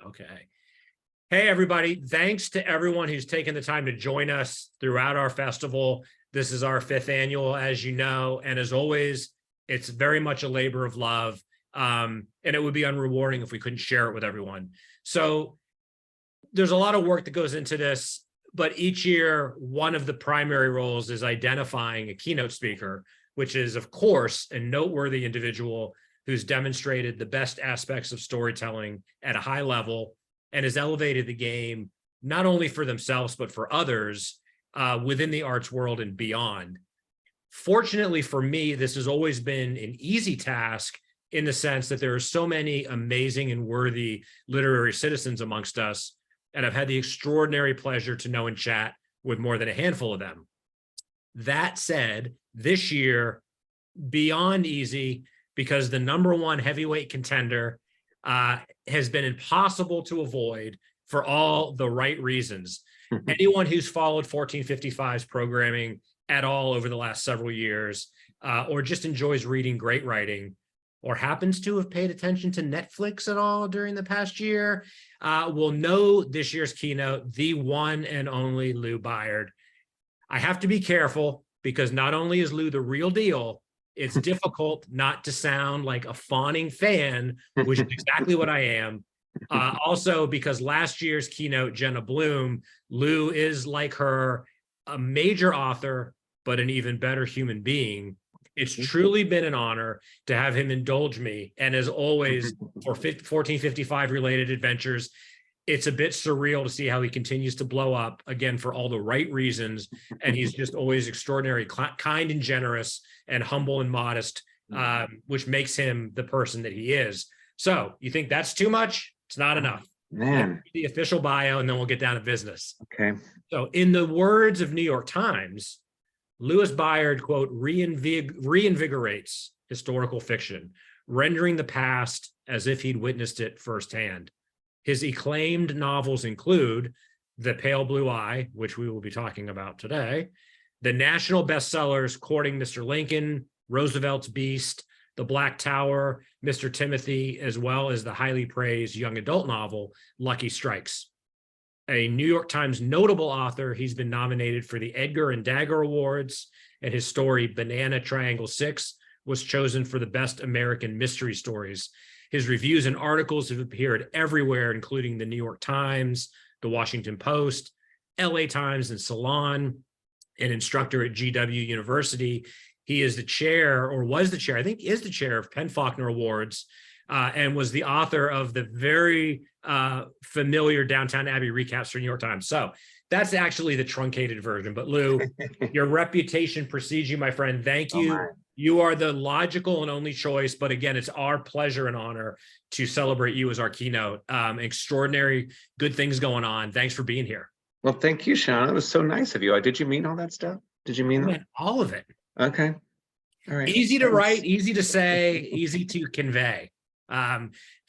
Okay. Hey, everybody. Thanks to everyone who's taken the time to join us throughout our festival. This is our 5th annual, as you know, and as always, it's very much a labor of love, and it would be unrewarding if we couldn't share it with everyone. So there's a lot of work that goes into this, but each year, one of the primary roles is identifying a keynote speaker, which is, of course, a noteworthy individual who's demonstrated the best aspects of storytelling at a high level and has elevated the game, not only for themselves, but for others within the arts world and beyond. Fortunately for me, this has always been an easy task in the sense that there are so many amazing and worthy literary citizens amongst us, and I've had the extraordinary pleasure to know and chat with more than a handful of them. That said, this year, beyond easy, because the #1 heavyweight contender has been impossible to avoid for all the right reasons. Anyone who's followed 1455's programming at all over the last several years, or just enjoys reading great writing, or happens to have paid attention to Netflix at all during the past year, will know this year's keynote, the one and only Lou Bayard. I have to be careful because not only is Lou the real deal, it's difficult not to sound like a fawning fan, which is exactly what I am. Also, because last year's keynote, Jenna Bloom, Lou is, like her, a major author, but an even better human being. It's truly been an honor to have him indulge me. And as always, for 1455 related adventures, it's a bit surreal to see how he continues to blow up, again, for all the right reasons. And he's just always extraordinary, kind and generous, and humble and modest, which makes him the person that he is. So you think that's too much? It's not enough. Man. The official bio, and then we'll get down to business. Okay. So in the words of New York Times, Louis Bayard, quote, reinvigorates historical fiction, rendering the past as if he'd witnessed it firsthand. His acclaimed novels include The Pale Blue Eye, which we will be talking about today, the national bestsellers Courting Mr. Lincoln, Roosevelt's Beast, The Black Tower, Mr. Timothy, as well as the highly praised young adult novel, Lucky Strikes. A New York Times notable author, he's been nominated for the Edgar and Dagger Awards, and his story Banana Triangle 6 was chosen for the Best American Mystery Stories. His reviews and articles have appeared everywhere, including the New York Times, the Washington Post, LA Times, and Salon. An instructor at GW University. He is the chair, or was the chair, I think is the chair of Faulkner Awards, and was the author of the very familiar Downton Abbey recaps for New York Times. So that's actually the truncated version. But Lou, your reputation precedes you, my friend. Thank you. Oh, you are the logical and only choice. But again, it's our pleasure and honor to celebrate you as our keynote. Extraordinary good things going on. Thanks for being here. Well, thank you, Sean. It was so nice of you. Did you mean all that stuff? Did you mean that? All of it. Okay. All right. Easy to write, easy to say, easy to convey.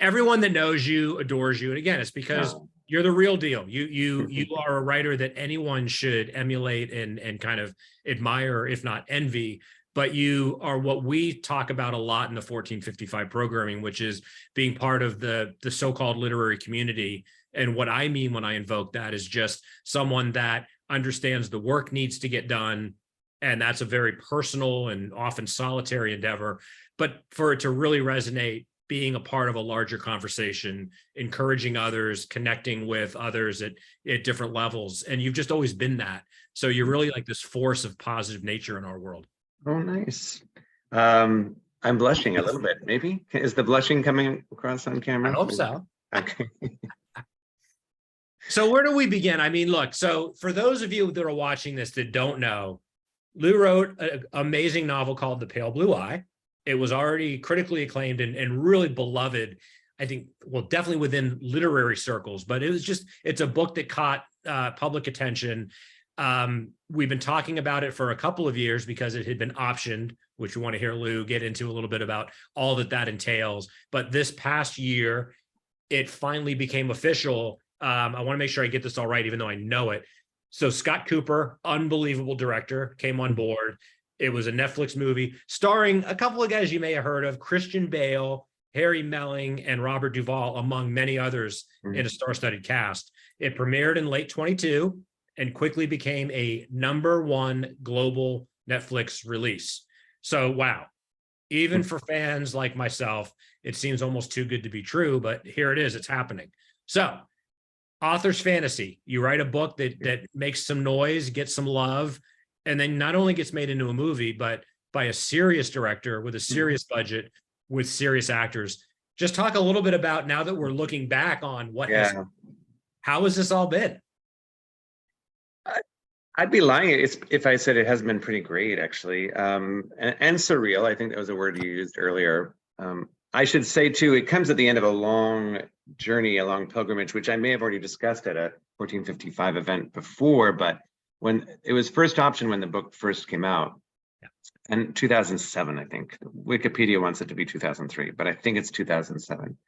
Everyone that knows you adores you. And again, it's because you're the real deal. You are a writer that anyone should emulate and kind of admire, if not envy. But you are what we talk about a lot in the 1455 programming, which is being part of the so-called literary community. And what I mean when I invoke that is just someone that understands the work needs to get done. And that's a very personal and often solitary endeavor. But for it to really resonate, being a part of a larger conversation, encouraging others, connecting with others at different levels. And you've just always been that. So you're really like this force of positive nature in our world. Oh, nice. I'm blushing a little bit, maybe. Is the blushing coming across on camera? I hope so. Okay. So where do we begin? I mean, look, so for those of you that are watching this that don't know, Lou wrote an amazing novel called The Pale Blue Eye. It was already critically acclaimed and really beloved, I think, well, definitely within literary circles, but it's a book that caught public attention. We've been talking about it for a couple of years because it had been optioned, which we want to hear Lou get into a little bit about all that entails. But this past year, it finally became official. I want to make sure I get this all right, even though I know it. So Scott Cooper, unbelievable director, came on board. It was a Netflix movie starring a couple of guys you may have heard of, Christian Bale Harry Melling, and Robert Duvall, among many others in a star-studded cast. It premiered in late 22 and quickly became a #1 global Netflix release. So, wow. Even for fans like myself, it seems almost too good to be true, but here it is, it's happening. So, author's fantasy. You write a book that makes some noise, gets some love, and then not only gets made into a movie, but by a serious director with a serious budget, with serious actors. Just talk a little bit about, now that we're looking back on how has this all been? I'd be lying if I said it hasn't been pretty great, actually, and surreal. I think that was a word you used earlier. I should say too, it comes at the end of a long journey, a long pilgrimage, which I may have already discussed at a 1455 event before. But when it was first optioned, when the book first came out, in 2007, I think. Wikipedia wants it to be 2003, but I think it's 2007.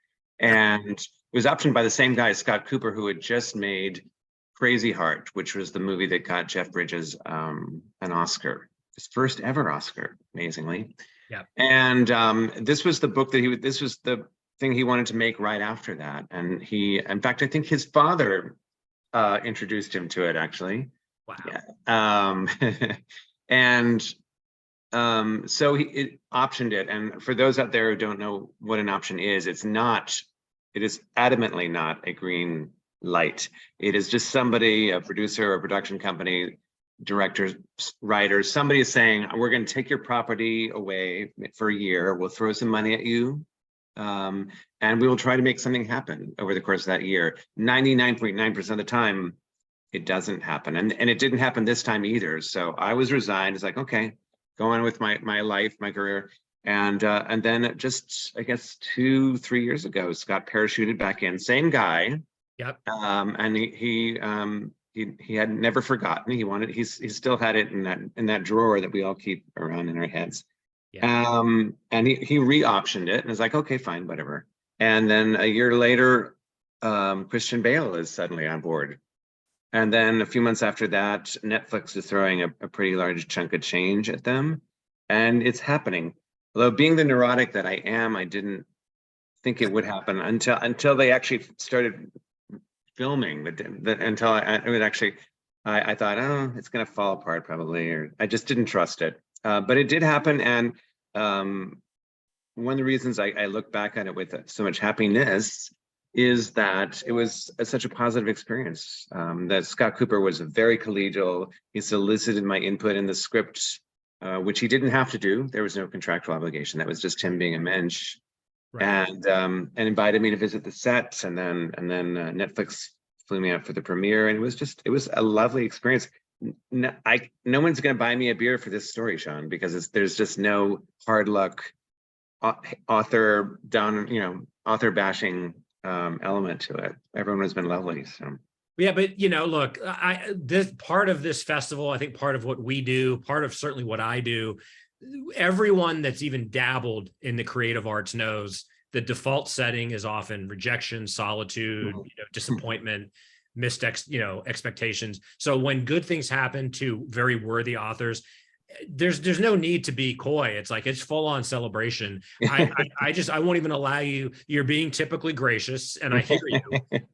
And it was optioned by the same guy, Scott Cooper, who had just made Crazy Heart, which was the movie that got Jeff Bridges an Oscar, his first ever Oscar, amazingly. Yeah. And this was the book that this was the thing he wanted to make right after that. And in fact, I think his father introduced him to it, actually. Wow. Yeah. So he optioned it. And for those out there who don't know what an option is, it is adamantly not a green light. It is just somebody, a producer or a production company, directors, writers, somebody is saying, we're going to take your property away for a year. We'll throw some money at you. And we will try to make something happen over the course of that year. 99.9% of the time, it doesn't happen. And it didn't happen this time either. So I was resigned. It's like, okay, go on with my life, my career. And then just, I guess, 2-3 years ago, Scott parachuted back in, same guy. Yep. And he had never forgotten. He still had it in that drawer that we all keep around in our heads. Yeah. And he re-optioned it and was like, okay, fine, whatever. And then a year later, Christian Bale is suddenly on board. And then a few months after that, Netflix is throwing a pretty large chunk of change at them, and it's happening. Although, being the neurotic that I am, I didn't think it would happen until they actually started filming. I thought, oh, it's going to fall apart probably, or I just didn't trust it. But it did happen, and one of the reasons I look back at it with so much happiness is that it was such a positive experience. That Scott Cooper was very collegial. He solicited my input in the script, which he didn't have to do. There was no contractual obligation. That was just him being a mensch. Right. And invited me to visit the set, and then Netflix flew me out for the premiere, and it was a lovely experience. No one's going to buy me a beer for this story, Sean, because there's just no hard luck author bashing element to it. Everyone has been lovely. So yeah, but look, this part of this festival, I think part of what we do, part of certainly what I do, everyone that's even dabbled in the creative arts knows the default setting is often rejection, solitude, disappointment, missed expectations. So when good things happen to very worthy authors, there's no need to be coy. It's like, it's full on celebration. I won't even allow you. You're being typically gracious, and I hear you.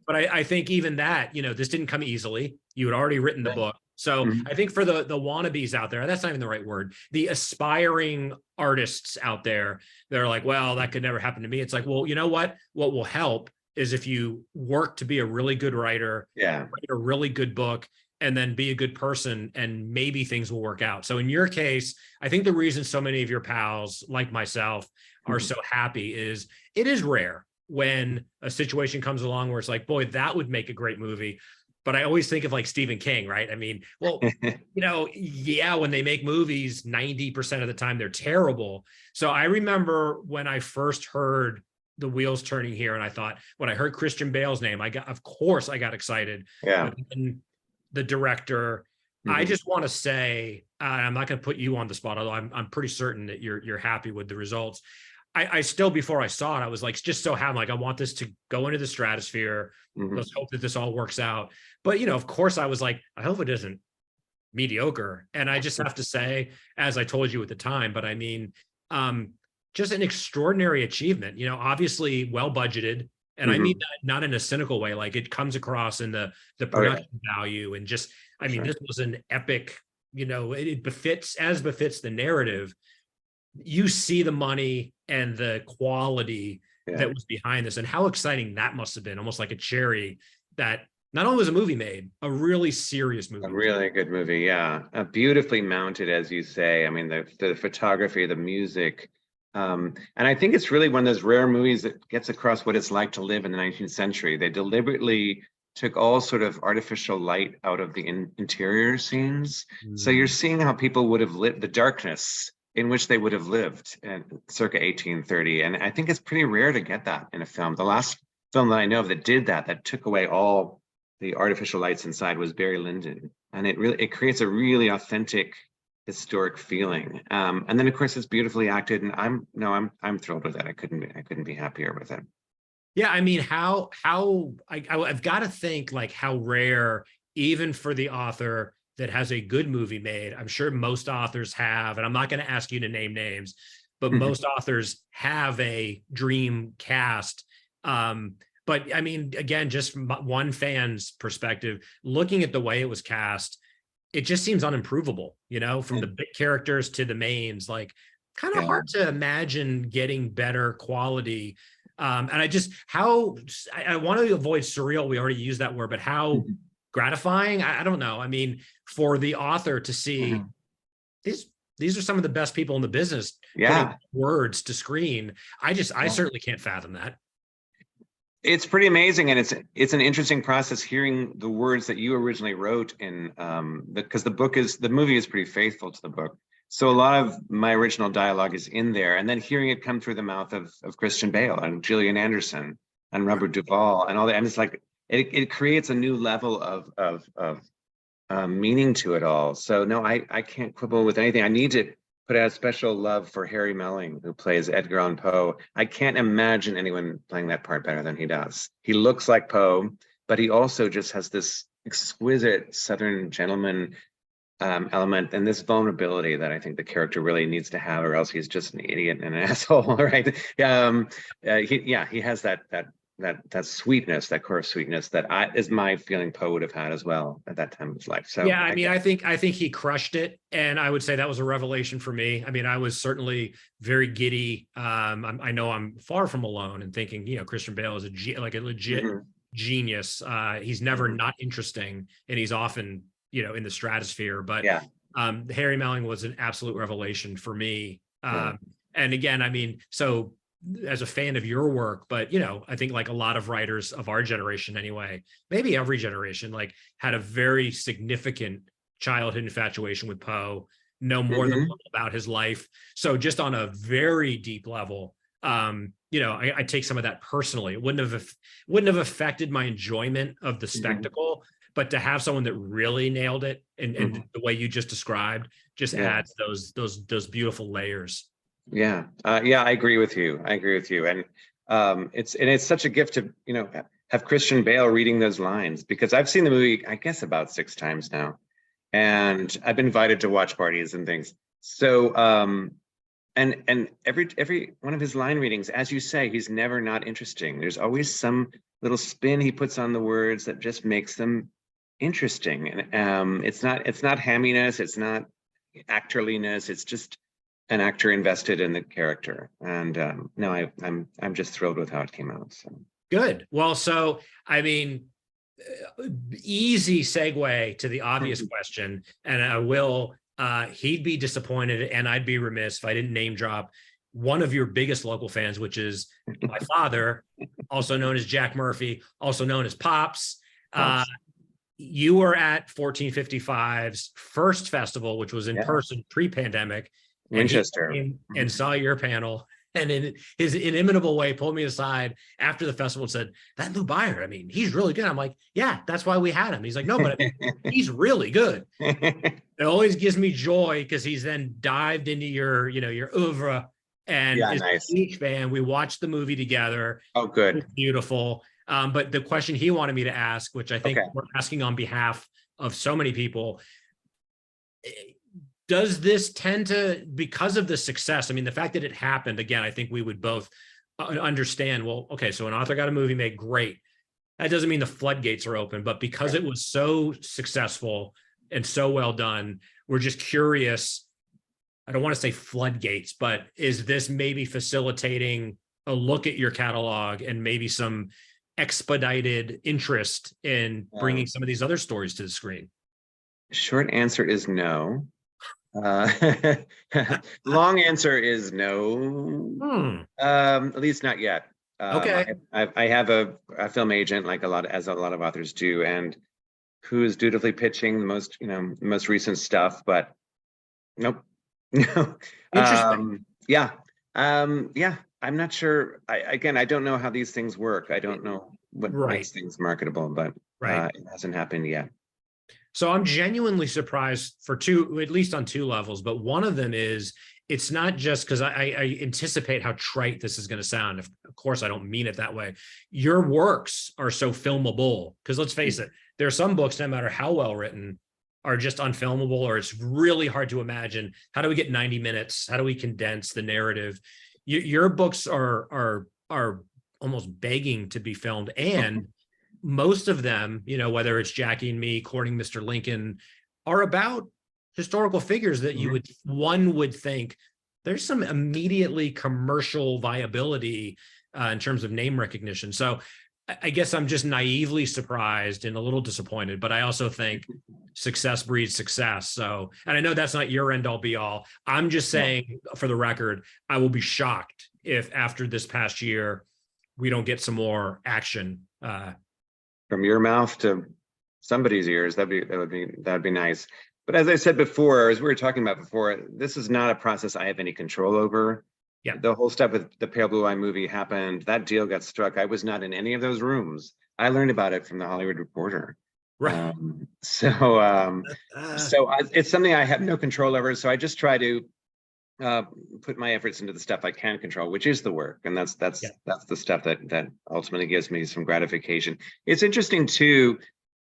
But I think even that, this didn't come easily. You had already written the book. So I think for the wannabes out there, that's not even the right word, the aspiring artists out there, they're like, well, that could never happen to me. It's like, well, you know what will help is if you work to be a really good writer, write a really good book, and then be a good person, and maybe things will work out. So in your case, I think the reason so many of your pals, like myself, are so happy is it is rare when a situation comes along where it's like, boy, that would make a great movie. But I always think of like Stephen King, right? I mean, well, when they make movies, 90% of the time they're terrible. So I remember when I first heard the wheels turning here, and I thought, when I heard Christian Bale's name, of course I got excited. Yeah. The director, I just want to say, I'm not going to put you on the spot, although I'm pretty certain that you're happy with the results. I still, before I saw it, I was like, just so happy. Like, I want this to go into the stratosphere. Let's hope that this all works out. But, of course I was like, I hope it isn't mediocre. And I just have to say, as I told you at the time, but I mean, just an extraordinary achievement. You know, obviously well budgeted, and I mean that not in a cynical way. Like, it comes across in the production value, and just, I mean, this was an epic. You know, it befits the narrative. You see the money and the quality that was behind this, and how exciting that must have been. Almost like a cherry that not only was a movie made, a really serious movie. A really good movie, yeah. Beautifully mounted, as you say. I mean, the photography, the music. And I think it's really one of those rare movies that gets across what it's like to live in the 19th century. They deliberately took all sort of artificial light out of the interior scenes. So you're seeing how people would have lived, the darkness in which they would have lived in circa 1830. And I think it's pretty rare to get that in a film. The last film that I know of that did that took away all the artificial lights inside, was Barry Lyndon. And it creates a really authentic historic feeling. And then of course it's beautifully acted, and I'm thrilled with it. I couldn't be happier with it. Yeah, I mean, I've got to think, like, how rare, even for the author that has a good movie made. I'm sure most authors have, and I'm not going to ask you to name names, but most authors have a dream cast. But I mean, again, just from one fan's perspective, looking at the way it was cast, it just seems unimprovable, you know, from the big characters to the mains, like, kind of hard to imagine getting better quality. And I want to avoid surreal. We already used that word, but how gratifying, I don't know. I mean, for the author to see these are some of the best people in the business, putting words to screen. I certainly can't fathom that. It's pretty amazing, and it's an interesting process hearing the words that you originally wrote in, because the movie is pretty faithful to the book. So a lot of my original dialogue is in there, and then hearing it come through the mouth of Christian Bale and Gillian Anderson and Robert Duvall and all that, and it's like it creates a new level of meaning to it all. So no, I can't quibble with anything. I need to put out special love for Harry Melling, who plays Edgar Allan Poe. I can't imagine anyone playing that part better than he does. He looks like Poe, but he also just has this exquisite Southern gentleman element and this vulnerability that I think the character really needs to have, or else he's just an idiot and an asshole, right? He has that sweetness, that core sweetness that is my feeling Poe would have had as well at that time of his life. So yeah, I mean, I think he crushed it, and I would say that was a revelation for me. I mean, I was certainly very giddy. I know I'm far from alone in thinking, you know, Christian Bale is a legit genius. He's never not interesting, and he's often, you know, in the stratosphere. But Harry Melling was an absolute revelation for me. And again, I mean, so as a fan of your work, but, you know, I think like a lot of writers of our generation anyway, maybe every generation, like, had a very significant childhood infatuation with Poe, know more than about his life. So just on a very deep level, you know, I take some of that personally. It wouldn't have affected my enjoyment of the spectacle, but to have someone that really nailed it and the way you just described just adds those beautiful layers. Yeah, I agree with you. And it's such a gift to, you know, have Christian Bale reading those lines, because I've seen the movie, I guess, about 6 times now, and I've been invited to watch parties and things. So and every one of his line readings, as you say, he's never not interesting. There's always some little spin he puts on the words that just makes them interesting. And it's not hamminess, it's not actorliness, it's just an actor invested in the character. And no, I'm just thrilled with how it came out. So good. Well, so I mean, easy segue to the obvious question, and I will. He'd be disappointed, and I'd be remiss if I didn't name drop one of your biggest local fans, which is my father, also known as Jack Murphy, also known as Pops. You were at 1455's first festival, which was in person pre-pandemic. Winchester, and saw your panel, and in his inimitable way pulled me aside after the festival and said, "That Lou Bayard, I mean, he's really good." I'm like, "Yeah, that's why we had him." He's like, "No, but I mean, he's really good." It always gives me joy because he's then dived into your oeuvre and is a huge fan. We watched the movie together. Oh, good. It's beautiful. But the question he wanted me to ask, which I think we're asking on behalf of so many people, Does this tend to, because of the success, I mean, the fact that it happened, again, I think we would both understand, well, okay, so an author got a movie made, great. That doesn't mean the floodgates are open, but because it was so successful and so well done, we're just curious. I don't want to say floodgates, but is this maybe facilitating a look at your catalog and maybe some expedited interest in bringing some of these other stories to the screen? Short answer is no. Long answer is no. At least not yet. Okay. I have a film agent, like a lot of authors do, and who is dutifully pitching the most recent stuff, but nope. No. Interesting. Yeah. Yeah. I'm not sure. I don't know how these things work. I don't know what makes things marketable, but it hasn't happened yet. So I'm genuinely surprised for at least on two levels, but one of them is it's not just because I anticipate how trite this is going to sound. Of course, I don't mean it that way. Your works are so filmable, because let's face it, there are some books, no matter how well written, are just unfilmable, or it's really hard to imagine. How do we get 90 minutes? How do we condense the narrative? Your books are almost begging to be filmed, and most of them, whether it's Jackie and Me, Courting Mr. Lincoln, are about historical figures that one would think there's some immediately commercial viability in terms of name recognition. So I guess I'm just naively surprised and a little disappointed, but I also think success breeds success. So, and I know that's not your end all be all. I'm just saying, for the record, I will be shocked if after this past year, we don't get some more action. From your mouth to somebody's ears, that'd be nice. But as I said before, as we were talking about before, this is not a process I have any control over. Yeah, the whole stuff with the Pale Blue Eye movie happened. That deal got struck. I was not in any of those rooms. I learned about it from the Hollywood Reporter. Right. It's something I have no control over. So I just try to put my efforts into the stuff I can control, which is the work, and that's the stuff that ultimately gives me some gratification. It's interesting too.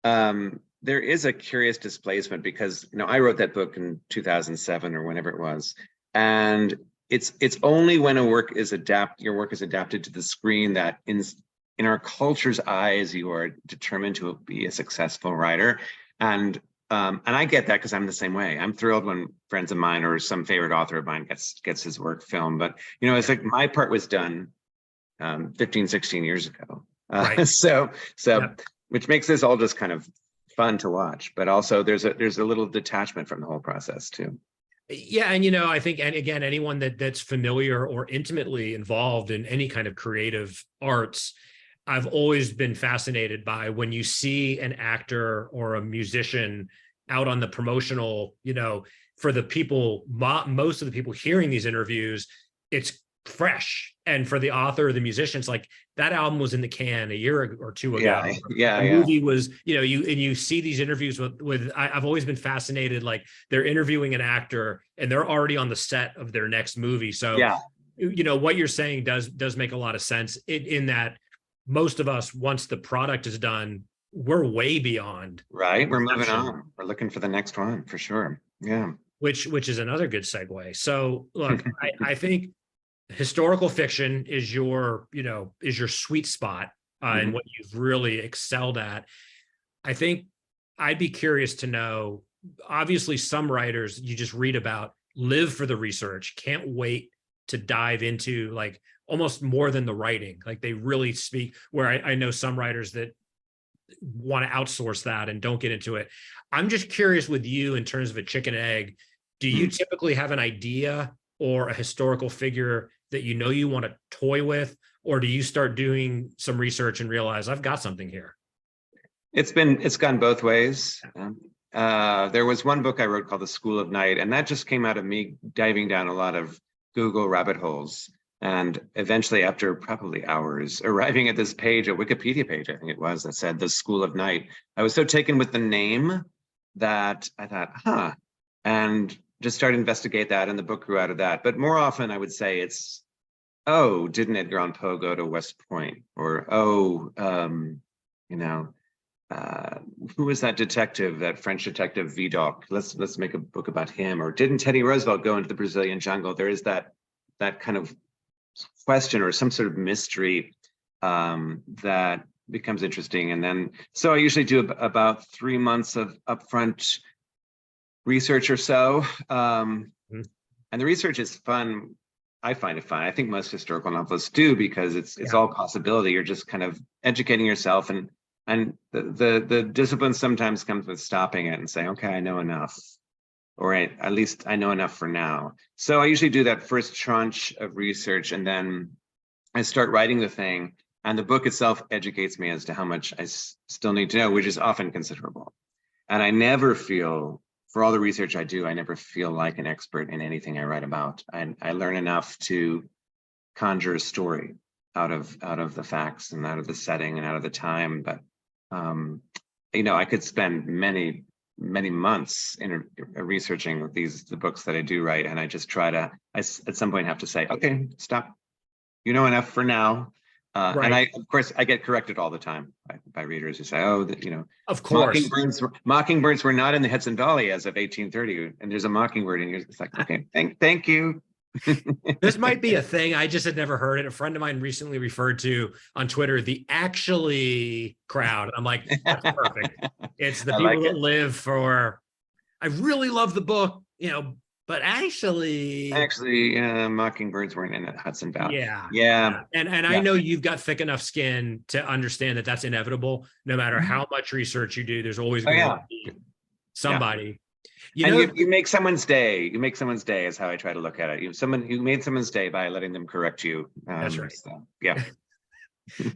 There is a curious displacement because I wrote that book in 2007 or whenever it was, and it's only when your work is adapted to the screen that in our culture's eyes you are determined to be a successful writer. And I get that because I'm the same way. I'm thrilled when friends of mine or some favorite author of mine gets his work filmed. But it's like my part was done 15, 16 years ago. Which makes this all just kind of fun to watch. But also there's a little detachment from the whole process too. Yeah, and I think, and again, anyone that's familiar or intimately involved in any kind of creative arts, I've always been fascinated by when you see an actor or a musician out on the promotional, for the people, most of the people hearing these interviews, it's fresh. And for the author or the musician, it's like that album was in the can a year or two ago. The movie was, you see these interviews with I've always been fascinated, like they're interviewing an actor and they're already on the set of their next movie. So, what you're saying does make a lot of sense in that most of us, once the product is done, we're way beyond. Right. We're moving on. We're looking for the next one for sure. Yeah. Which is another good segue. So look, I think historical fiction is your sweet spot and what you've really excelled at. I think I'd be curious to know, obviously some writers you just read about live for the research, can't wait to dive into like almost more than the writing. Like they really speak, where I know some writers that want to outsource that and don't get into it. I'm just curious with you in terms of a chicken and egg, do you typically have an idea or a historical figure that you want to toy with, or do you start doing some research and realize I've got something here? It's gone both ways. There was one book I wrote called The School of Night, and that just came out of me diving down a lot of Google rabbit holes. And eventually, after probably hours, arriving at this page, a Wikipedia page, I think it was, that said The School of Night. I was so taken with the name that I thought, and just started to investigate that, and the book grew out of that. But more often, I would say it's, didn't Edgar Allan Poe go to West Point? Or, who was that detective, that French detective Vidocq? Let's make a book about him. Or didn't Teddy Roosevelt go into the Brazilian jungle? There is that kind of question or some sort of mystery that becomes interesting. And then, so I usually do about 3 months of upfront research or so. And the research is fun. I find it fun. I think most historical novelists do, because it's all possibility. You're just kind of educating yourself, and the discipline sometimes comes with stopping it and saying, okay, I know enough, or at least I know enough for now. So I usually do that first tranche of research, and then I start writing the thing, and the book itself educates me as to how much I still need to know, which is often considerable. And I never feel, for all the research I do, I never feel like an expert in anything I write about. I learn enough to conjure a story out of the facts and out of the setting and out of the time. But I could spend many months in researching the books that I do write, and I just try to, at some point, have to say, okay, stop. You know enough for now. Right. And of course, I get corrected all the time by readers who say, "Oh, of course, mockingbirds were not in the Hudson Valley as of 1830." And there's a mockingbird, and it's like, okay, thank you. This might be a thing. I just had never heard it. A friend of mine recently referred to on Twitter the actually crowd. I'm like, that's perfect. It's the people that live for. I really love the book, but actually, mockingbirds weren't in the Hudson Valley. Yeah. And I know you've got thick enough skin to understand that that's inevitable. No matter how much research you do, there's always going to be somebody. You make someone's day. You make someone's day is how I try to look at it. You made someone's day by letting them correct you. That's right. So, yeah.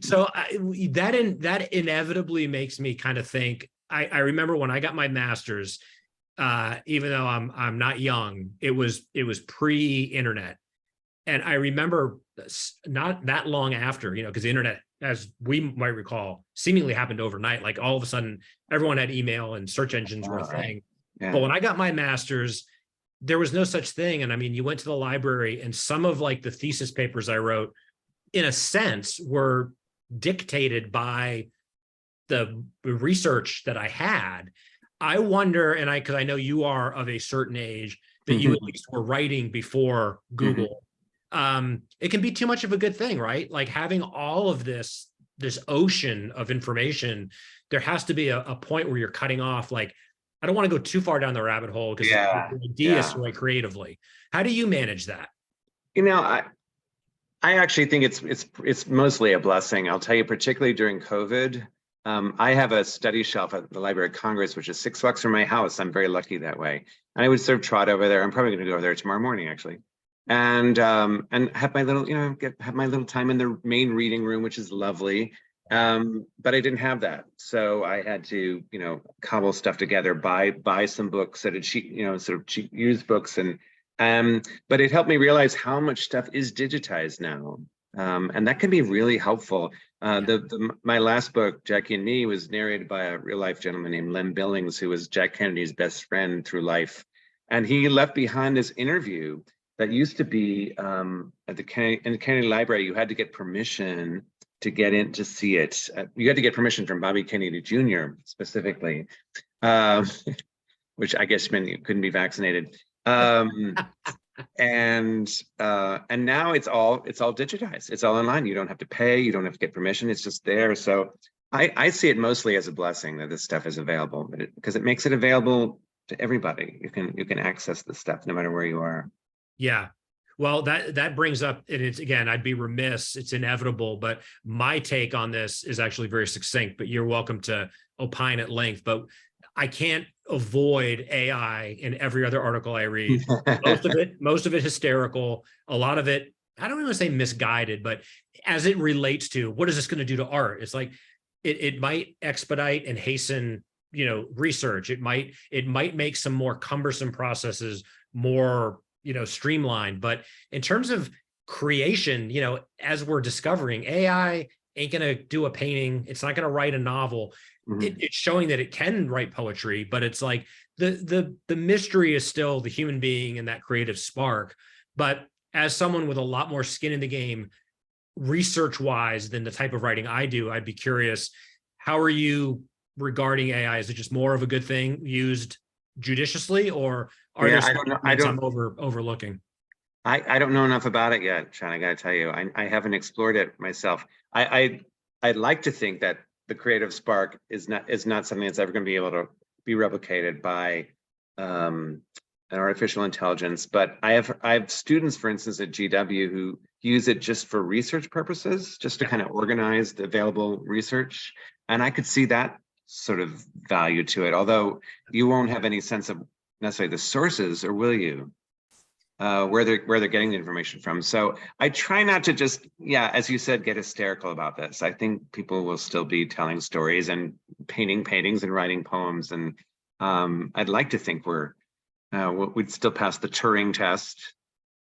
So that inevitably makes me kind of think. I remember when I got my master's. Even though I'm not young, it was pre-internet, and I remember not that long after, because the internet, as we might recall, seemingly happened overnight. Like all of a sudden, everyone had email and search engines were a thing. Yeah. But when I got my master's, there was no such thing. And I mean, you went to the library, and some of like the thesis papers I wrote, in a sense, were dictated by the research that I had. I wonder, and because I know you are of a certain age, that you at least were writing before Google. It can be too much of a good thing, right? Like having all of this ocean of information, there has to be a point where you're cutting off. Like, I don't want to go too far down the rabbit hole because the idea is to write creatively. How do you manage that? I actually think it's mostly a blessing. I'll tell you, particularly during COVID. I have a study shelf at the Library of Congress, which is 6 blocks from my house. I'm very lucky that way. And I would sort of trot over there. I'm probably going to go over there tomorrow morning, actually, and have my little, have my little time in the main reading room, which is lovely. But I didn't have that, so I had to, cobble stuff together, buy some books at a cheap, sort of cheap used books, and but it helped me realize how much stuff is digitized now. And that can be really helpful. My last book, Jackie and Me, was narrated by a real life gentleman named Lem Billings, who was Jack Kennedy's best friend through life. And he left behind this interview that used to be in the Kennedy Library. You had to get permission to get in to see it. You had to get permission from Bobby Kennedy Jr. specifically, which I guess meant you couldn't be vaccinated. And now it's all digitized. It's all online. You don't have to pay. You don't have to get permission. It's just there. So I see it mostly as a blessing that this stuff is available, because it makes it available to everybody. You can access this stuff no matter where you are. Yeah. Well, that brings up, and it's, again, I'd be remiss, it's inevitable, but my take on this is actually very succinct, but you're welcome to opine at length. But I can't avoid AI in every other article I read. most of it hysterical, a lot of it, I don't even want to say misguided, but as it relates to what is this going to do to art? It's like it might expedite and hasten, research. It might make some more cumbersome processes more, streamlined. But in terms of creation, as we're discovering, AI ain't going to do a painting. It's not going to write a novel. It's showing that it can write poetry, but it's like the mystery is still the human being and that creative spark. But as someone with a lot more skin in the game, research wise, than the type of writing I do, I'd be curious, how are you regarding AI? Is it just more of a good thing used judiciously, or are there I some don't know. elements I'm overlooking? I don't know enough about it yet, Sean. I got to tell you, I haven't explored it myself. I'd like to think that the creative spark is not something that's ever going to be able to be replicated by an artificial intelligence. But I have students, for instance, at GW who use it just for research purposes, just to kind of organize the available research, and I could see that sort of value to it. Although you won't have any sense of necessarily the sources, or will you? Where they're getting the information from. So I try not to just, as you said, get hysterical about this. I think people will still be telling stories and painting paintings and writing poems. And I'd like to think we'd still pass the Turing test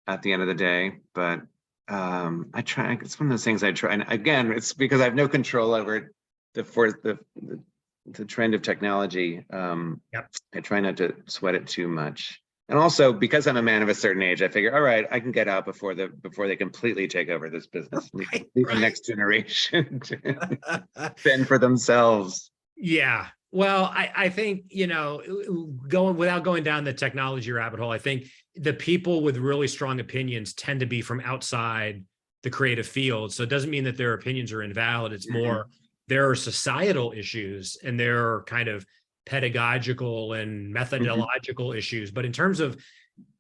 at the end of the day. But I try. It's one of those things I try. And again, it's because I have no control over the trend of technology. I try not to sweat it too much. And also, because I'm a man of a certain age, I figure, all right, I can get out before they completely take over this business. Leave the next generation to fend for themselves. Yeah. Well, I think, without going down the technology rabbit hole, I think the people with really strong opinions tend to be from outside the creative field. So it doesn't mean that their opinions are invalid. It's more, there are societal issues and there are kind of pedagogical and methodological issues. But in terms of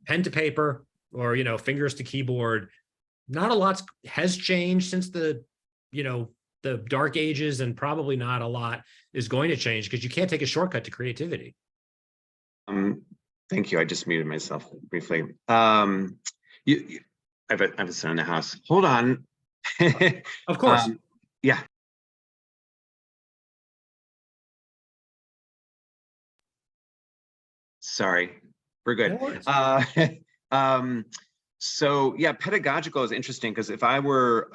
pen to paper or, fingers to keyboard, not a lot has changed since the dark ages, and probably not a lot is going to change because you can't take a shortcut to creativity. Thank you. I just muted myself briefly. I have a son in the house. Hold on. Of course. Yeah. Sorry, we're good. So yeah, pedagogical is interesting because if I were,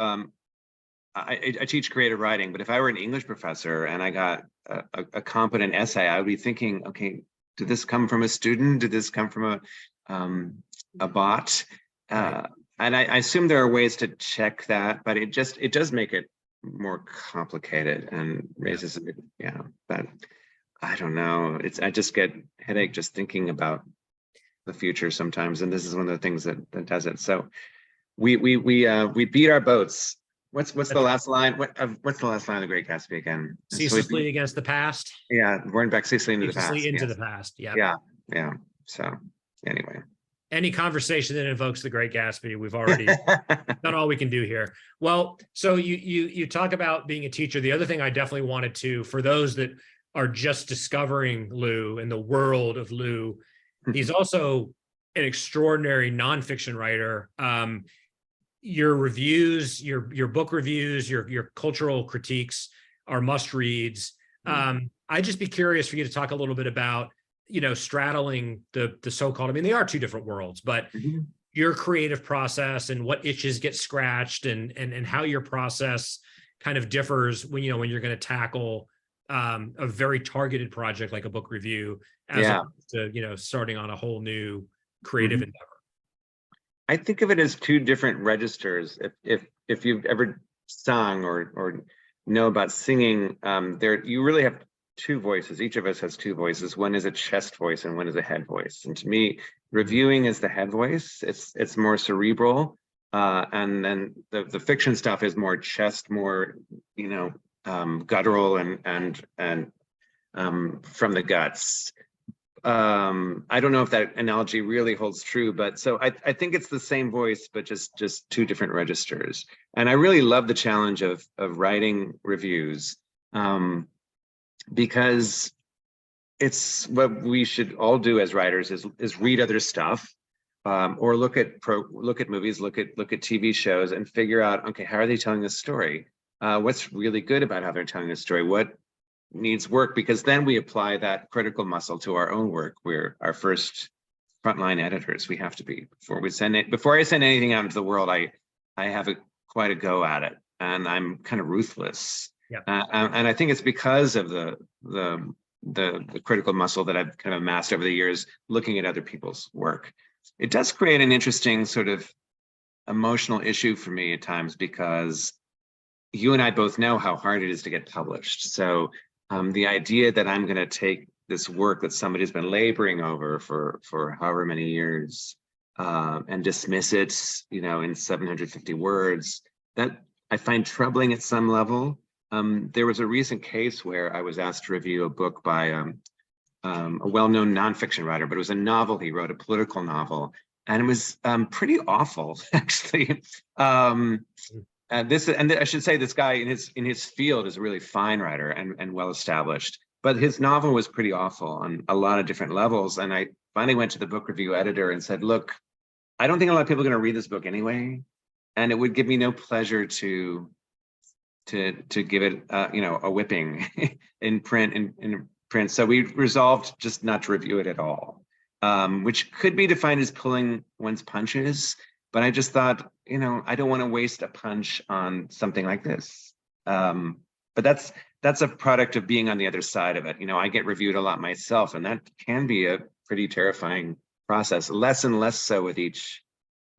I teach creative writing, but if I were an English professor and I got a competent essay, I would be thinking, okay, did this come from a student? Did this come from a bot? Right. And I assume there are ways to check that, but it does make it more complicated and raises but I don't know. I just get headache just thinking about the future sometimes, and this is one of the things that does it. So we beat our boats. What's the last line? What's the last line of The Great Gatsby again? Ceaselessly against the past. Yeah, born back ceaselessly into the past. Into the past. Yeah. So anyway. Any conversation that invokes The Great Gatsby, we've already done all we can do here. Well, so you talk about being a teacher. The other thing I definitely wanted to, for those that are just discovering Lou and the world of Lou, he's also an extraordinary nonfiction writer. Your reviews, your book reviews, your cultural critiques are must reads. I'd just be curious for you to talk a little bit about, straddling the so-called, I mean, they are two different worlds, but your creative process and what itches get scratched and how your process kind of differs when you're going to tackle a very targeted project like a book review, as opposed to, starting on a whole new creative endeavor. I think of it as two different registers. If you've ever sung or know about singing, you really have two voices. Each of us has two voices. One is a chest voice and one is a head voice. And to me, reviewing is the head voice. It's more cerebral, and then the fiction stuff is more chest, more guttural and from the guts. I don't know if that analogy really holds true, but so I think it's the same voice, but just two different registers. And I really love the challenge of writing reviews, because it's what we should all do as writers is read other stuff, or look at movies, look at TV shows, and figure out, okay, how are they telling this story? What's really good about how they're telling this story? What needs work? Because then we apply that critical muscle to our own work. We're our first frontline editors. We have to be before I send anything out into the world. I have quite a go at it, and I'm kind of ruthless. And I think it's because of the critical muscle that I've kind of amassed over the years, looking at other people's work. It does create an interesting sort of emotional issue for me at times, because you and I both know how hard it is to get published. So the idea that I'm going to take this work that somebody's been laboring over for however many years and dismiss it, in 750 words, that I find troubling at some level. There was a recent case where I was asked to review a book by a well-known nonfiction writer, but it was a novel he wrote, a political novel, and it was pretty awful, actually. And I should say, this guy in his field is a really fine writer and well established, but his novel was pretty awful on a lot of different levels. And I finally went to the book review editor and said, look, I don't think a lot of people are going to read this book anyway, and it would give me no pleasure to give it a whipping in print. So we resolved just not to review it at all, which could be defined as pulling one's punches. But I just thought, I don't want to waste a punch on something like this. But that's a product of being on the other side of it. I get reviewed a lot myself, and that can be a pretty terrifying process, less and less so with each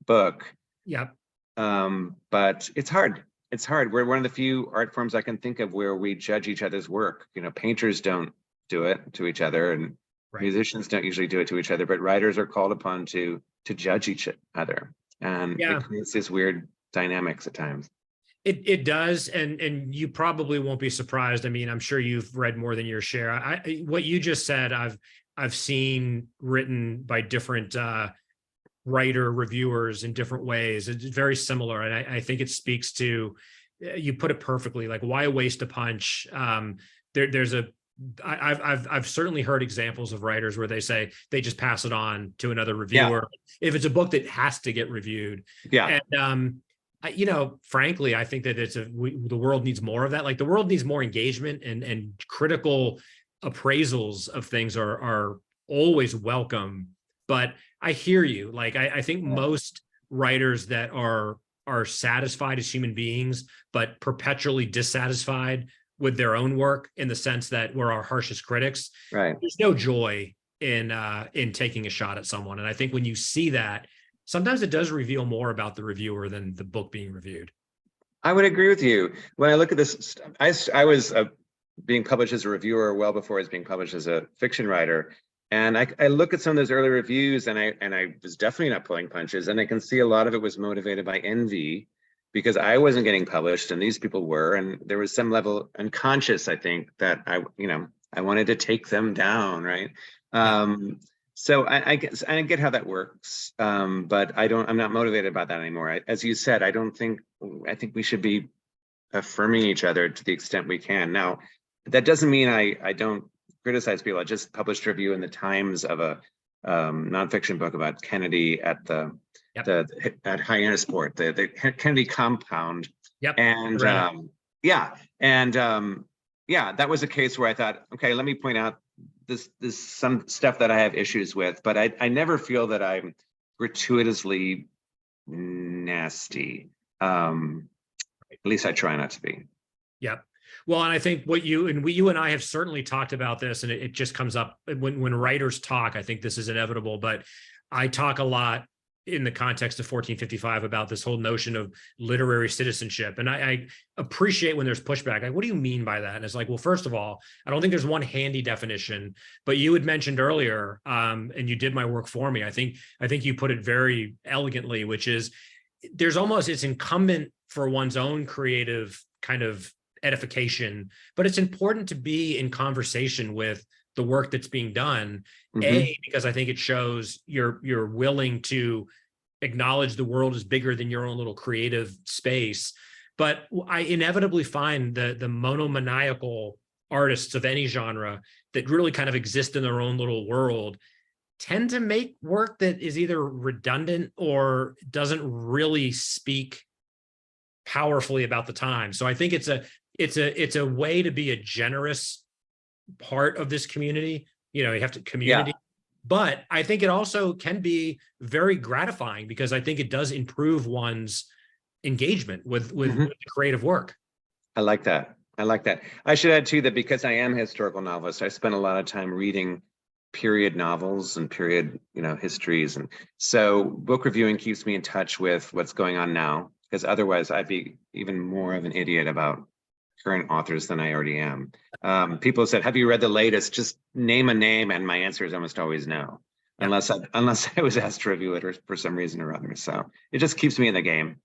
book. Yeah. But it's hard. It's hard. We're one of the few art forms I can think of where we judge each other's work. Painters don't do it to each other, and musicians don't usually do it to each other, but writers are called upon to judge each other. And it creates these weird dynamics at times. It does, and you probably won't be surprised. I mean, I'm sure you've read more than your share. What you just said, I've seen written by different writer reviewers in different ways. It's very similar, and I think it speaks to, you put it perfectly. Like, why waste a punch? I've certainly heard examples of writers where they say they just pass it on to another reviewer if it's a book that has to get reviewed. And frankly, I think that the world needs more of that. Like, the world needs more engagement, and critical appraisals of things are always welcome. But I hear you. Like, I think most writers that are satisfied as human beings, but perpetually dissatisfied with their own work, in the sense that we're our harshest critics. Right. There's no joy in taking a shot at someone. And I think when you see that, sometimes it does reveal more about the reviewer than the book being reviewed. I would agree with you. When I look at this, I was being published as a reviewer well before I was being published as a fiction writer. And I look at some of those early reviews, and I was definitely not pulling punches. And I can see a lot of it was motivated by envy, because I wasn't getting published and these people were, and there was some level unconscious, I think, that I wanted to take them down, right? So I get how that works, but I'm not motivated by that anymore. As you said, I think we should be affirming each other to the extent we can. Now, that doesn't mean I don't criticize people. I just published a review in the Times of a nonfiction book about Kennedy at at Hyannisport, the Kennedy compound. And that was a case where I thought, okay, let me point out this some stuff that I have issues with, but I never feel that I'm gratuitously nasty. At least I try not to be. Yep. Well, and I think you and I have certainly talked about this, and it just comes up when writers talk. I think this is inevitable, but I talk a lot in the context of 1455 about this whole notion of literary citizenship. And I appreciate when there's pushback. Like, what do you mean by that? And it's like, well, first of all, I don't think there's one handy definition, but you had mentioned earlier, and you did my work for me. I think you put it very elegantly, which is it's incumbent for one's own creative kind of edification, but it's important to be in conversation with the work that's being done. Because I think it shows you're willing to acknowledge the world is bigger than your own little creative space. But I inevitably find the monomaniacal artists of any genre that really kind of exist in their own little world tend to make work that is either redundant or doesn't really speak powerfully about the time. So I think it's a way to be a generous part of this community. You have to community, but I think it also can be very gratifying, because I think it does improve one's engagement with the creative work. I like that. I should add too that because I am a historical novelist, I spend a lot of time reading period novels and period histories, and so book reviewing keeps me in touch with what's going on now, because otherwise I'd be even more of an idiot about current authors than I already am. People said, "Have you read the latest?" Just name a name, and my answer is almost always no, unless I was asked to review it or for some reason or other. So it just keeps me in the game.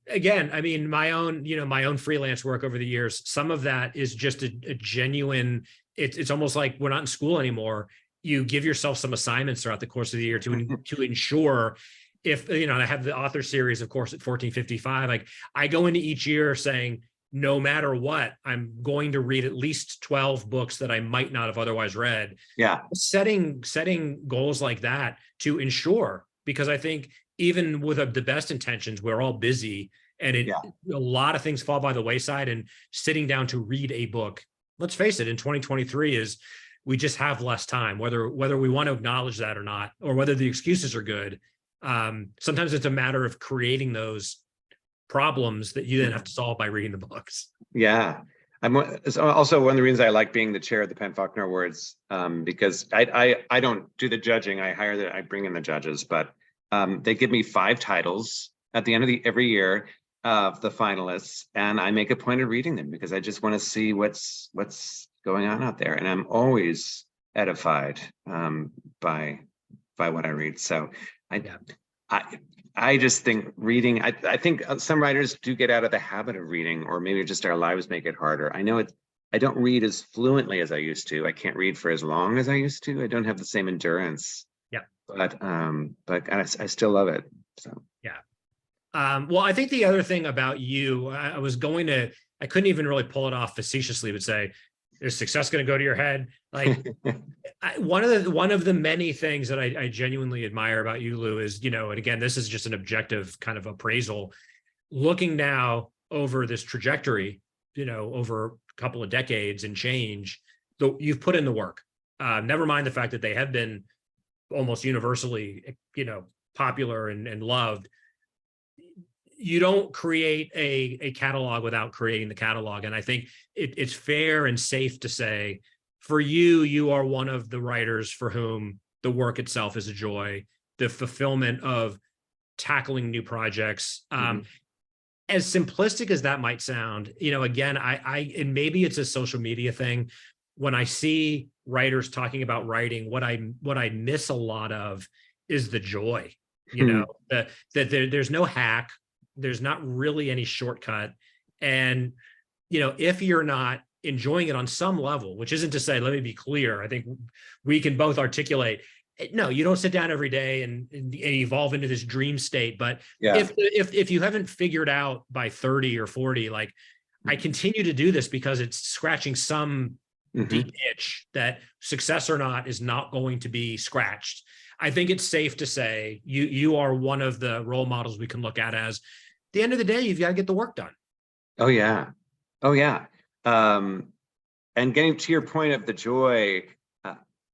Again, I mean, my own freelance work over the years, some of that is just a genuine, it's almost like we're not in school anymore. You give yourself some assignments throughout the course of the year to ensure, if, I have the author series, of course, at 1455, like I go into each year saying, no matter what, I'm going to read at least 12 books that I might not have otherwise read. Yeah. Setting goals like that to ensure, because I think even with the best intentions, we're all busy, and a lot of things fall by the wayside, and sitting down to read a book, let's face it, in 2023 we just have less time, whether we want to acknowledge that or not, or whether the excuses are good. Sometimes it's a matter of creating those problems that you then have to solve by reading the books. Yeah. It's also one of the reasons I like being the chair of the Faulkner Awards, because I don't do the judging. I bring in the judges, but they give me 5 titles at the end of every year of the finalists, and I make a point of reading them because I just want to see what's going on out there, and I'm always edified by what I read. So I just think reading. I think some writers do get out of the habit of reading, or maybe just our lives make it harder. I know I don't read as fluently as I used to. I can't read for as long as I used to. I don't have the same endurance. But I still love it. So well, I think the other thing about you, I couldn't even really pull it off facetiously, but say, is success going to go to your head? Like one of the many things that I genuinely admire about you, Lou, is, and again, this is just an objective kind of appraisal. Looking now over this trajectory, over a couple of decades and change, you've put in the work. Never mind the fact that they have been almost universally, popular and loved. You don't create a catalog without creating the catalog. And I think it's fair and safe to say, for you are one of the writers for whom the work itself is a joy, the fulfillment of tackling new projects. As simplistic as that might sound, again, and maybe it's a social media thing. When I see writers talking about writing, what I miss a lot of is the joy, that there's no hack, there's not really any shortcut. And, if you're not enjoying it on some level, which isn't to say, let me be clear, I think we can both articulate, no, you don't sit down every day and evolve into this dream state. But if you haven't figured out by 30 or 40, like I continue to do this because it's scratching some deep itch that success or not is not going to be scratched. I think it's safe to say you are one of the role models we can look at as, at the end of the day, you've got to get the work done. Oh yeah. And getting to your point of the joy,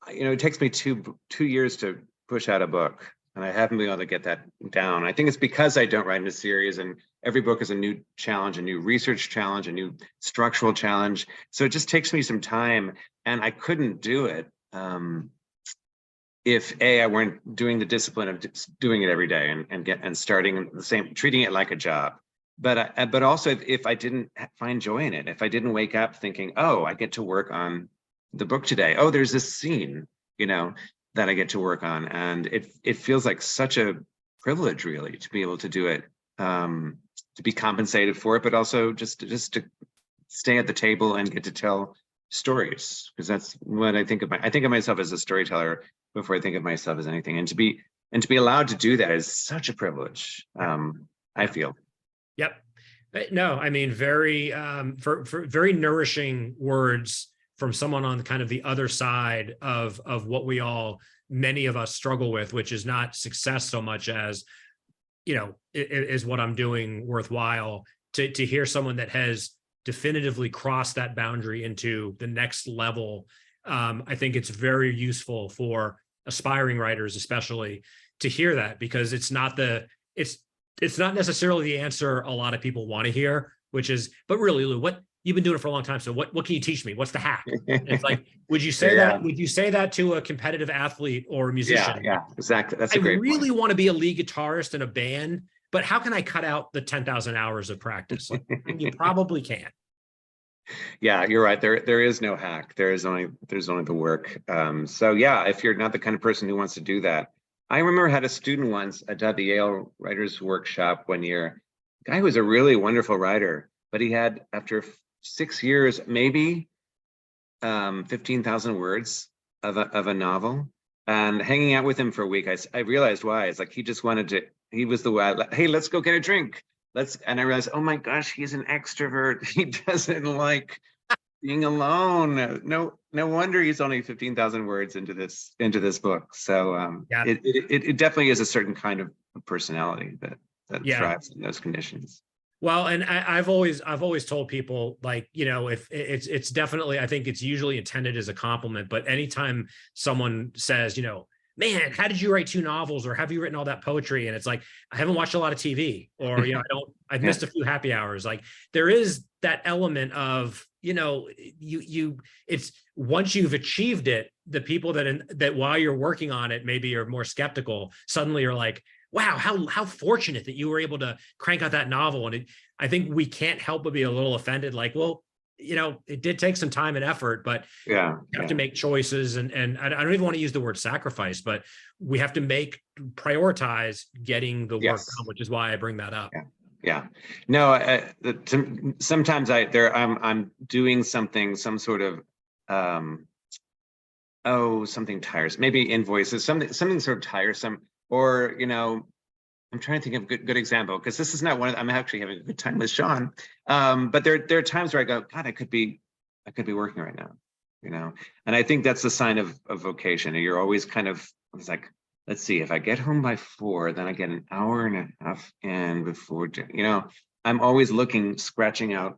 it takes me two years to push out a book, and I haven't been able to get that down. I think it's because I don't write in a series, and every book is a new challenge, a new research challenge, a new structural challenge. So it just takes me some time, and I couldn't do it if I weren't doing the discipline of doing it every day and starting the same, treating it like a job. But also if I didn't find joy in it, if I didn't wake up thinking, oh, I get to work on the book today. Oh, there's this scene, that I get to work on, and it feels like such a privilege, really, to be able to do it, to be compensated for it, but also just to stay at the table and get to tell stories, because that's what I think of. I think of myself as a storyteller before I think of myself as anything, and to be allowed to do that is such a privilege. I feel. Yep. No, I mean, very for very nourishing words from someone on kind of the other side of what many of us struggle with, which is not success so much as, is what I'm doing worthwhile. To hear someone that has definitively crossed that boundary into the next level, I think it's very useful for aspiring writers, especially, to hear that, because it's not necessarily the answer a lot of people want to hear, which is, but really, Lou, what you've been doing it for a long time. So what can you teach me? What's the hack? And it's like, would you say that to a competitive athlete or a musician? Yeah, exactly. That's a great point. I really want to be a lead guitarist in a band, but how can I cut out the 10,000 hours of practice? Like, you probably can't. Yeah, you're right. There is no hack. There's only the work. So yeah, if you're not the kind of person who wants to do that, I remember I had a student once at the Yale Writers Workshop one year. Guy was a really wonderful writer, but he had after 6 years maybe 15,000 words of a novel. And hanging out with him for a week, I realized why. It's like he just wanted to. He was the way. Hey, let's go get a drink. And I realized, oh my gosh, he's an extrovert. He doesn't like being alone. No wonder he's only 15,000 words into this book. So Yeah. it definitely is a certain kind of personality that Yeah. thrives in those conditions. Well, and I've always told people, like, if it's definitely, I think it's usually intended as a compliment, but anytime someone says, man, how did you write 2 novels, or have you written all that poetry? And it's like, I haven't watched a lot of TV, or, I've Yeah. missed a few happy hours. Like, there is that element of, it's once you've achieved it, the people that while you're working on it, maybe are more skeptical, suddenly are like, wow, how fortunate that you were able to crank out that novel. And I think we can't help but be a little offended, like, well, it did take some time and effort, but Yeah. you have to make choices. And I don't even want to use the word sacrifice, but we have to prioritize getting the work Yes. done, which is why I bring that up. Yeah. Yeah. No, sometimes I'm doing something, some sort of something tiresome, maybe invoices, something sort of tiresome, or I'm trying to think of a good example, because this is not one of I'm actually having a good time with Sean. But there are times where I go, God, I could be working right now, and I think that's a sign of vocation. You're always kind of, it's like, let's see, if I get home by 4, then I get an hour and a half in before, I'm always scratching out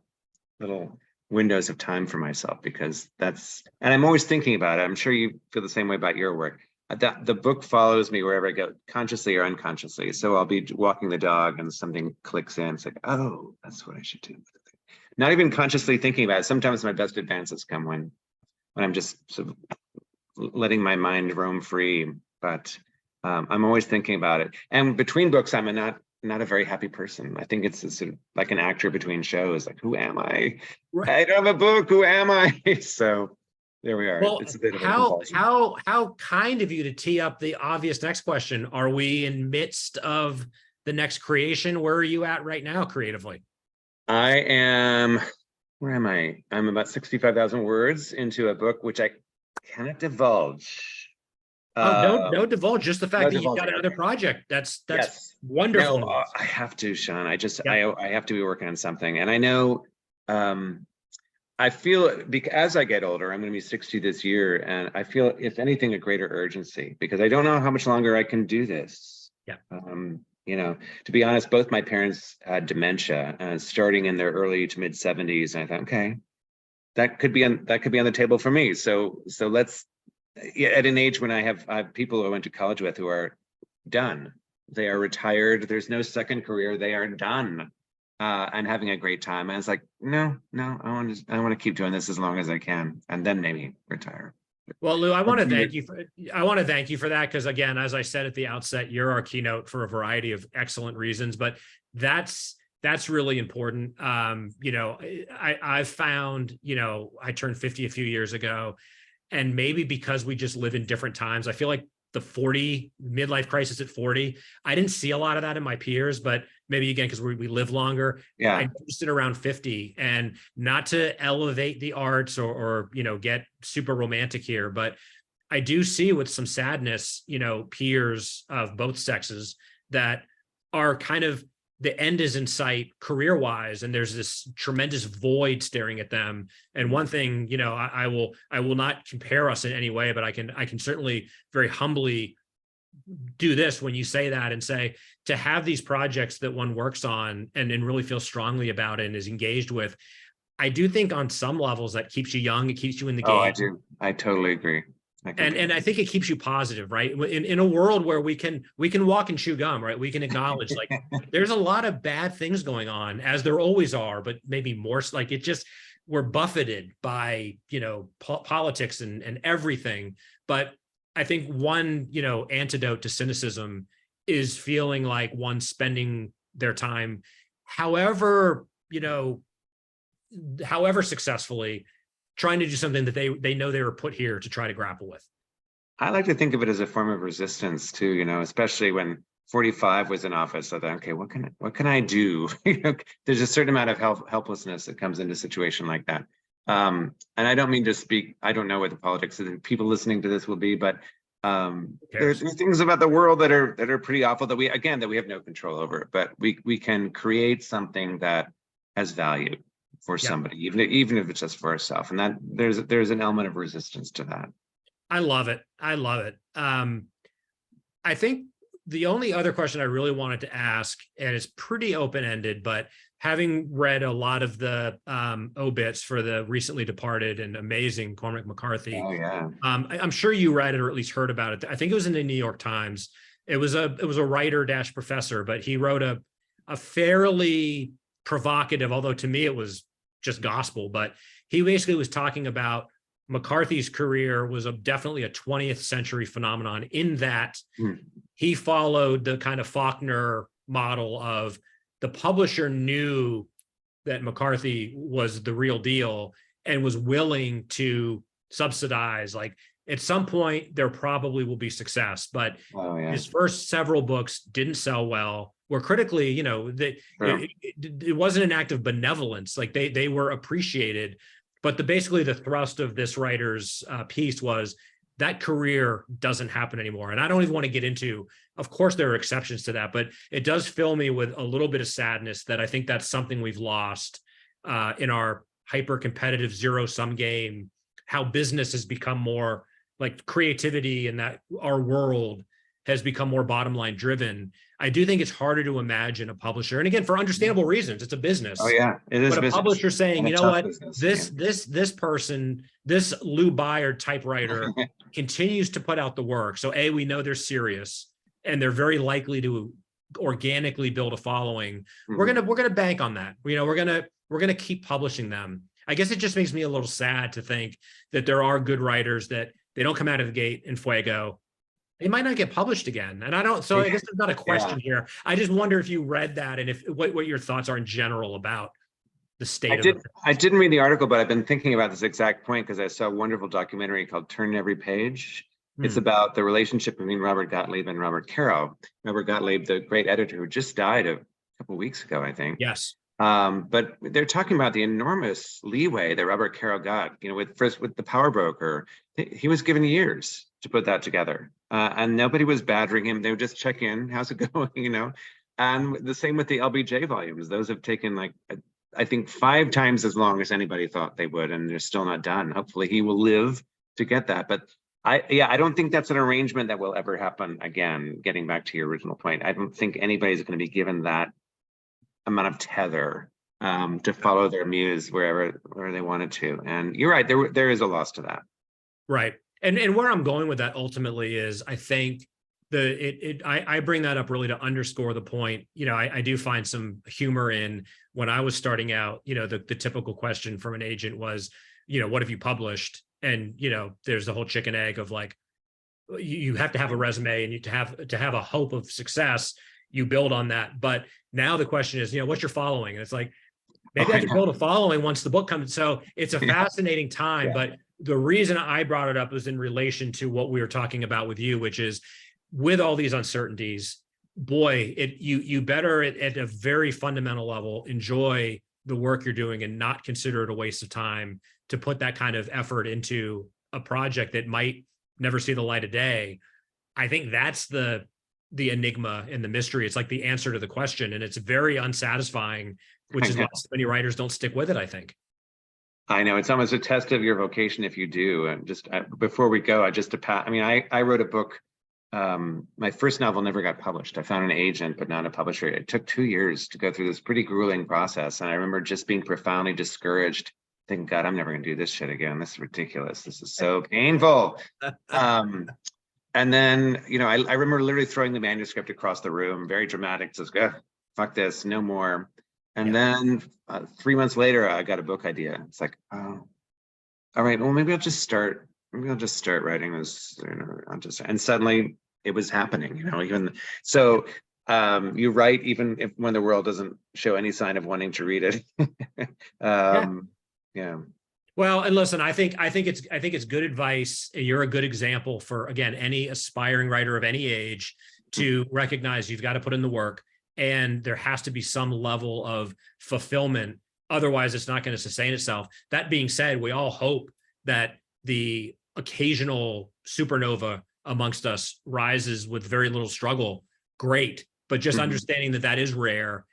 little windows of time for myself, because and I'm always thinking about it. I'm sure you feel the same way about your work. The book follows me wherever I go, consciously or unconsciously. So I'll be walking the dog and something clicks in. It's like, oh, that's what I should do. Not even consciously thinking about it. Sometimes my best advances come when I'm just sort of letting my mind roam free. But I'm always thinking about it. And between books, I'm not a very happy person. I think it's sort of like an actor between shows. Like, who am I? Right. I don't have a book. Who am I? So there we are. Well, it's a bit of a compulsion. how kind of you to tee up the obvious next question. Are we in midst of the next creation? Where are you at right now creatively? I am, where am I? I'm about 65,000 words into a book, which I cannot divulge. Oh, don't divulge, just the fact that you've got another okay. project. That's Yes. wonderful. No, I have to, Sean. Yeah. I have to be working on something. And I know, I feel, because as I get older, I'm going to be 60 this year, and I feel, if anything, a greater urgency, because I don't know how much longer I can do this. Yeah. To be honest, both my parents had dementia, starting in their early to mid 70s, and I thought, okay, that could be on the table for me. So let's, at an age when I have people who I went to college with who are done, they are retired. There's no second career. They are done. And having a great time. And it's like, no, I want to keep doing this as long as I can, and then maybe retire. Well, Lou, I want to thank you for that, because, again, as I said at the outset, you're our keynote for a variety of excellent reasons, but that's really important. I've found, I turned 50 a few years ago, and maybe because we just live in different times, I feel like the midlife crisis at 40, I didn't see a lot of that in my peers, but maybe, again, because we live longer. Yeah. I noticed it around 50, and not to elevate the arts or get super romantic here, but I do see with some sadness, peers of both sexes that are kind of, the end is in sight career-wise, and there's this tremendous void staring at them. And one thing, I will not compare us in any way, but I can certainly very humbly do this when you say that, and say, to have these projects that one works on and really feels strongly about it and is engaged with, I do think on some levels that keeps you young, it keeps you in the game. Oh, I do. I totally agree. And I think it keeps you positive, right? In a world where we can walk and chew gum, right? We can acknowledge, like, there's a lot of bad things going on, as there always are, but maybe more, like, we're buffeted by, politics and everything. But I think one, antidote to cynicism is feeling like one's spending their time, however, however successfully, trying to do something that they know they were put here to try to grapple with. I like to think of it as a form of resistance too, especially when 45 was in office. I thought, okay, what can I do? There's a certain amount of helplessness that comes into a situation like that. And I don't mean to speak, I don't know what the politics of the people listening to this will be, but there's things about the world that are pretty awful that we have no control over, but we can create something that has value for somebody, even if it's just for ourselves. And that there's an element of resistance to that. I love it. I love it. I think the only other question I really wanted to ask, and it's pretty open-ended, but having read a lot of the obits for the recently departed and amazing Cormac McCarthy, I'm sure you read it or at least heard about it. I think it was in the New York Times. It was a writer-professor, but he wrote a fairly provocative, although to me it was just gospel, but he basically was talking about McCarthy's career was definitely a 20th century phenomenon in that he followed the kind of Faulkner model of the publisher knew that McCarthy was the real deal and was willing to subsidize. Like at some point there probably will be success, but his first several books didn't sell well, were critically, it wasn't an act of benevolence. Like they were appreciated. But basically the thrust of this writer's piece was that career doesn't happen anymore. And I don't even want to get into, of course, there are exceptions to that, but it does fill me with a little bit of sadness that I think that's something we've lost in our hyper-competitive zero-sum game, how business has become more like creativity and that our world has become more bottom line driven. I do think it's harder to imagine a publisher, and again, for understandable reasons, it's a business. Oh yeah, it is. But a publisher saying, you know what, business, this person, this Lou Bayard typewriter continues to put out the work. So we know they're serious, and they're very likely to organically build a following. We're gonna bank on that. We're gonna keep publishing them. I guess it just makes me a little sad to think that there are good writers that they don't come out of the gate in fuego. It might not get published again. And I guess there's not a question here. I just wonder if you read that and what your thoughts are in general about the state of it. I didn't read the article, but I've been thinking about this exact point because I saw a wonderful documentary called Turn Every Page. It's about the relationship between Robert Gottlieb and Robert Caro. Robert Gottlieb, the great editor who just died a couple of weeks ago, I think. Yes. But they're talking about the enormous leeway that Robert Caro got, with the Power Broker. He was given years to put that together. And nobody was badgering him. They would just check in. How's it going? And the same with the LBJ volumes. Those have taken I think 5 times as long as anybody thought they would, and they're still not done. Hopefully he will live to get that. But I don't think that's an arrangement that will ever happen again. Getting back to your original point, I don't think anybody's going to be given that amount of tether to follow their muse wherever they wanted to. And you're right, there is a loss to that. Right. And where I'm going with that ultimately is I think I bring that up really to underscore the point. I do find some humor in when I was starting out, the typical question from an agent was, what have you published? And, there's the whole chicken egg of like, you have to have a resume and to have a hope of success, you build on that. But now the question is, what's your following? And it's like, maybe I have to build a following once the book comes. So it's a fascinating time, but the reason I brought it up was in relation to what we were talking about with you, which is with all these uncertainties, boy, you better at a very fundamental level enjoy the work you're doing and not consider it a waste of time to put that kind of effort into a project that might never see the light of day. I think that's the enigma and the mystery. It's like the answer to the question, and it's very unsatisfying, which is why so many writers don't stick with it, I think. I know, it's almost a test of your vocation if you do. And just before we go, I wrote a book. My first novel never got published. I found an agent, but not a publisher. It took 2 years to go through this pretty grueling process. And I remember just being profoundly discouraged, thinking, God, I'm never going to do this shit again. This is ridiculous. This is so painful. And then, I remember literally throwing the manuscript across the room, very dramatic, says, fuck this, no more. And then 3 months later, I got a book idea. It's like, oh, all right, well, maybe I'll just start writing this, and suddenly it was happening, even so You write even if when the world doesn't show any sign of wanting to read it. Yeah. Well, and listen, I think it's good advice. You're a good example for, again, any aspiring writer of any age to recognize you've got to put in the work, and there has to be some level of fulfillment. Otherwise, it's not going to sustain itself. That being said, we all hope that the occasional supernova amongst us rises with very little struggle. Great, but just understanding that that is rare.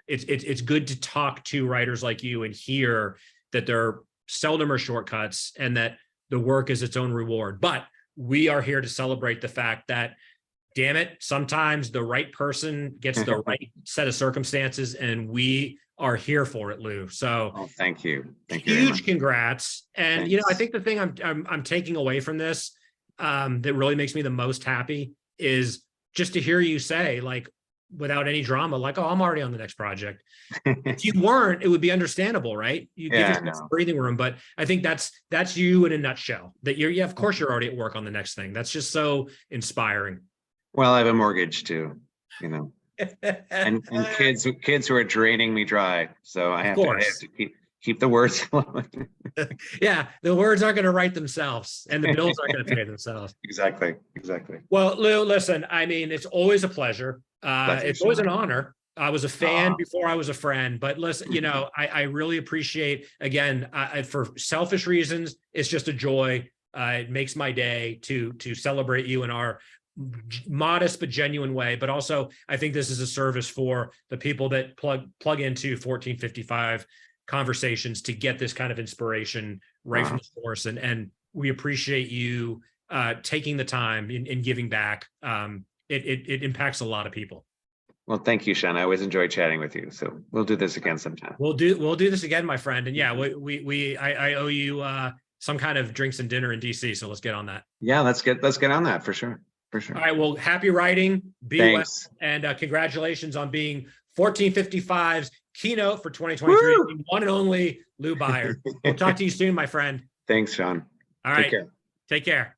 It's good to talk to writers like you and hear that there seldom are shortcuts and that the work is its own reward. But we are here to celebrate the fact that, damn it, sometimes the right person gets the right set of circumstances, and we are here for it, Lou. So thank you. Thank you. Huge congrats. And Thanks. you know, I think the thing I'm taking away from this that really makes me the most happy is just to hear you say, like, without any drama, like, oh, I'm already on the next project. If you weren't, it would be understandable, right? You give yourself some breathing room, but I think that's you in a nutshell. That yeah, of course you're already at work on the next thing. That's just so inspiring. Well, I have a mortgage too, you know, and kids who are draining me dry. So I have to keep the words flowing. Yeah, the words aren't going to write themselves, and the bills aren't going to pay themselves. Exactly. Well, Lou, listen, I mean, it's always a pleasure. It's always an honor. I was a fan before I was a friend, but listen, you know, I really appreciate, again, for selfish reasons, it's just a joy. It makes my day to celebrate you in our modest but genuine way. But also, I think this is a service for the people that plug into 1455 conversations to get this kind of inspiration right from the source. And we appreciate you taking the time and giving back. It impacts a lot of people. Well, thank you, Sean. I always enjoy chatting with you. So we'll do this again sometime. We'll do this again, my friend. And yeah, I owe you some kind of drinks and dinner in DC. So let's get on that. Yeah, let's get on that for sure. All right. Well, happy writing. Be well, and congratulations on being 1455's keynote for 2023. One and only Lou Bayard. We'll talk to you soon, my friend. Thanks, Sean. All right. Take care.